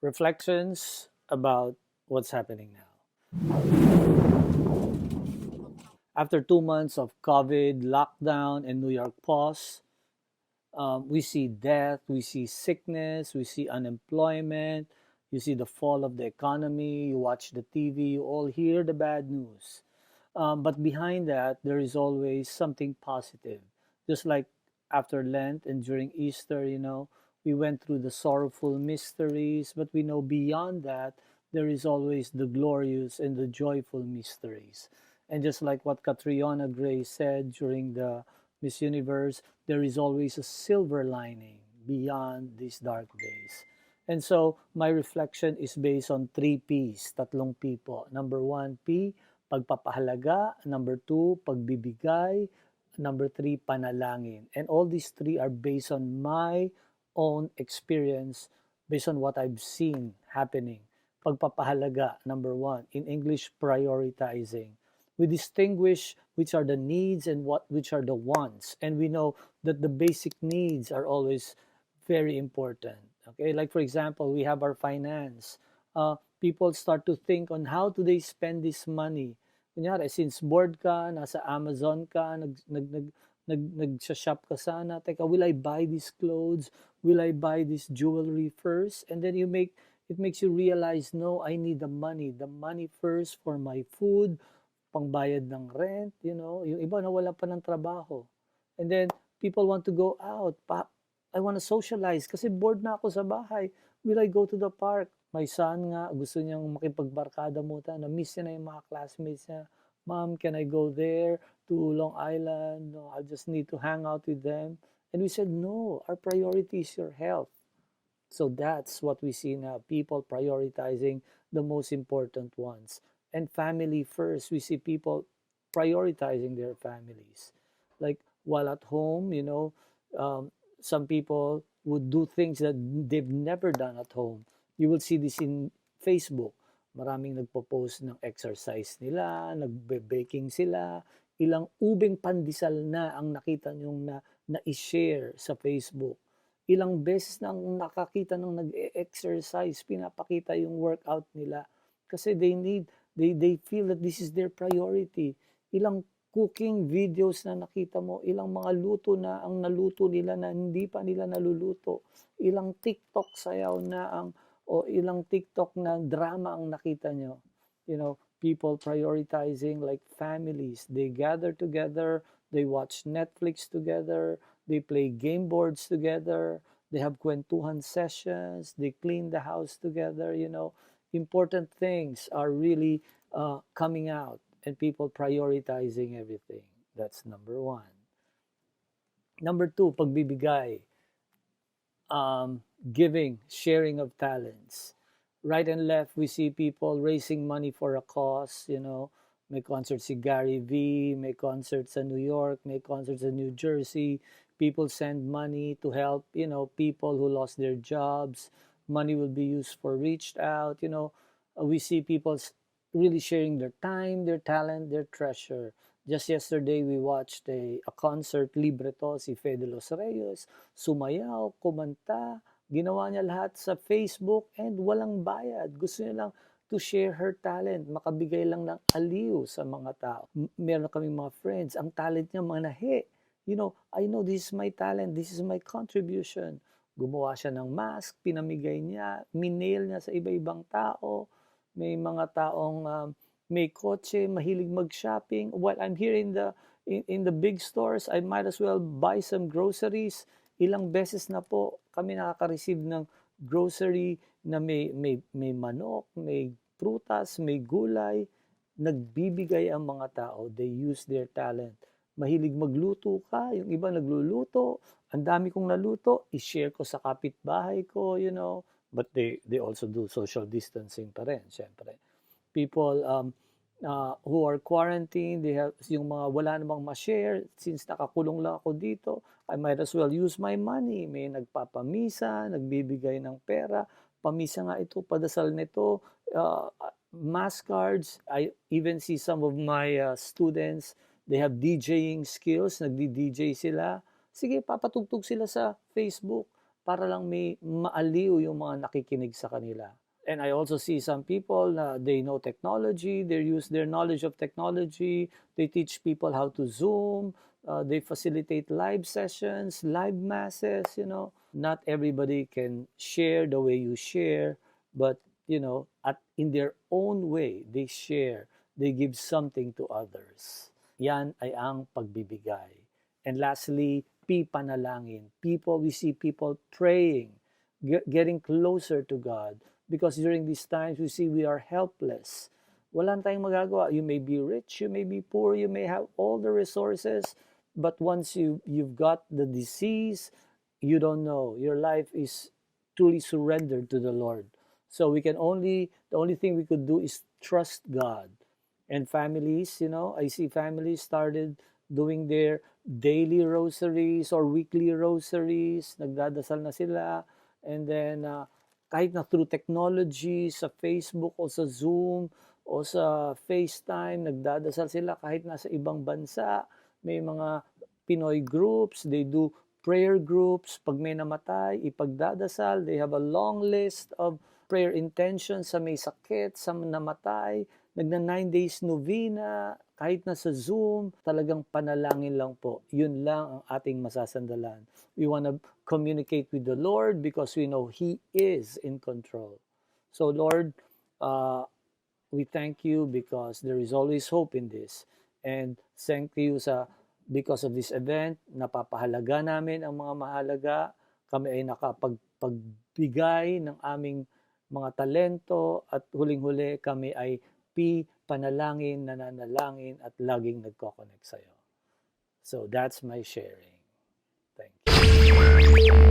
Reflections about what's happening now. After 2 months of COVID, lockdown, and New York pause, we see death, we see sickness, we see unemployment, you see the fall of the economy, you watch the TV, you all hear the bad news. But behind that, there is always something positive. Just like after Lent and during Easter, we went through the sorrowful mysteries, but we know beyond that, there is always the glorious and the joyful mysteries. And just like what Catriona Gray said during the Miss Universe, there is always a silver lining beyond these dark days. And so my reflection is based on 3 P's, tatlong P po. Number 1, P, pagpapahalaga. Number 2, pagbibigay. Number 3, panalangin. And all these three are based on my own experience, based on what I've seen happening. Pagpapahalaga, number 1. In English, prioritizing. We distinguish which are the needs and which are the wants, and we know that the basic needs are always very important. Okay, like for example, we have our finance. People start to think on how do they spend this money. Kunyari, since bored ka, nasa Amazon ka, nag-shop ka sana, teka, will I buy these clothes? Will I buy this jewelry first? And then it makes you realize, no, I need the money first for my food, pangbayad ng rent, yung iba nawala pa ng trabaho. And then, people want to go out. I want to socialize kasi bored na ako sa bahay. Will I go to the park? My son nga, gusto niyang makipagbarkada muna. Na-miss niya na yung mga classmates niya. Mom, can I go there to Long Island? No, I just need to hang out with them. And we said, no, our priority is your health. So that's what we see now, people prioritizing the most important ones. And family first, we see people prioritizing their families. Like while at home, some people would do things that they've never done at home. You will see this in Facebook. Maraming nagpo-post ng exercise nila, nagbe-baking sila, ilang ubing pandesal na ang nakita nyong na-share sa Facebook. Ilang beses nang nakakita ng nag-exercise, pinapakita yung workout nila kasi they feel that this is their priority. Ilang cooking videos na nakita mo, ilang mga luto na ang naluto nila na hindi pa nila naluluto, ilang TikTok sayaw na o ilang TikTok na drama ang nakita nyo. People prioritizing like families. They gather together, they watch Netflix together, they play game boards together, they have kwentuhan sessions, they clean the house together, Important things are really coming out and people prioritizing everything. That's number 1. Number 2, pagbibigay. Giving, sharing of talents. Right and left, we see people raising money for a cause, May concert si Gary V, may concert sa New York, may concert sa New Jersey. People send money to help, people who lost their jobs. Money will be used for reached out, We see people really sharing their time, their talent, their treasure. Just yesterday, we watched a concert, libre to, si Fede Los Reyes, sumayaw, kumanta, ginawa niya lahat sa Facebook and walang bayad. Gusto niya lang to share her talent, makabigay lang ng aliw sa mga tao. Meron kaming mga friends, ang talent niya manahe. I know this is my talent, this is my contribution. Gumawa siya ng mask, pinamigay niya, minail niya sa iba-ibang tao. May mga taong may kotse, mahilig mag-shopping. While I'm here in the big stores, I might as well buy some groceries. Ilang beses na po kami nakaka-receive ng grocery na may manok, may prutas, may gulay. Nagbibigay ang mga tao. They use their talent. Mahilig magluto ka, yung iba nagluluto. Ang dami kong naluto, i-share ko sa kapitbahay ko, But they also do social distancing pa rin, syempre. People who are quarantined, they have yung mga wala namang ma-share, since nakakulong lang ako dito, I might as well use my money. May nagpapamisa, nagbibigay ng pera, pamisa nga ito, padasal nito, mass cards. I even see some of my students, they have DJing skills, nagdi-DJ sila. Sige, papatugtog sila sa Facebook para lang may maaliw yung mga nakikinig sa kanila. And I also see some people na they know technology, they use their knowledge of technology, they teach people how to Zoom, they facilitate live sessions, live masses, Not everybody can share the way you share, but, in their own way, they share, they give something to others. Yan ay ang pagbibigay. And lastly, panalangin. We see people praying, getting closer to God. Because during these times, we see we are helpless. Wala tayong magagawa. You may be rich, you may be poor, you may have all the resources, but once you've got the disease, you don't know. Your life is truly surrendered to the Lord. So the only thing we could do is trust God. And families, I see families started doing their daily rosaries or weekly rosaries. Nagdadasal na sila. And then, kahit na through technology, sa Facebook o sa Zoom o sa FaceTime, nagdadasal sila kahit nasa ibang bansa. May mga Pinoy groups, they do prayer groups. Pag may namatay, ipagdadasal. They have a long list of prayer intentions sa may sakit, sa namatay. Nagna 9 days novena, kahit na sa Zoom, talagang panalangin lang po. Yun lang ang ating masasandalan. We want to communicate with the Lord because we know He is in control. So Lord, we thank you because there is always hope in this. And thank you because of this event, napapahalaga namin ang mga mahalaga. Kami ay nakapagbigay ng aming mga talento at huling-huli kami ay panalangin, nananalangin at laging nagko-connect sa'yo. So that's my sharing. Thank you.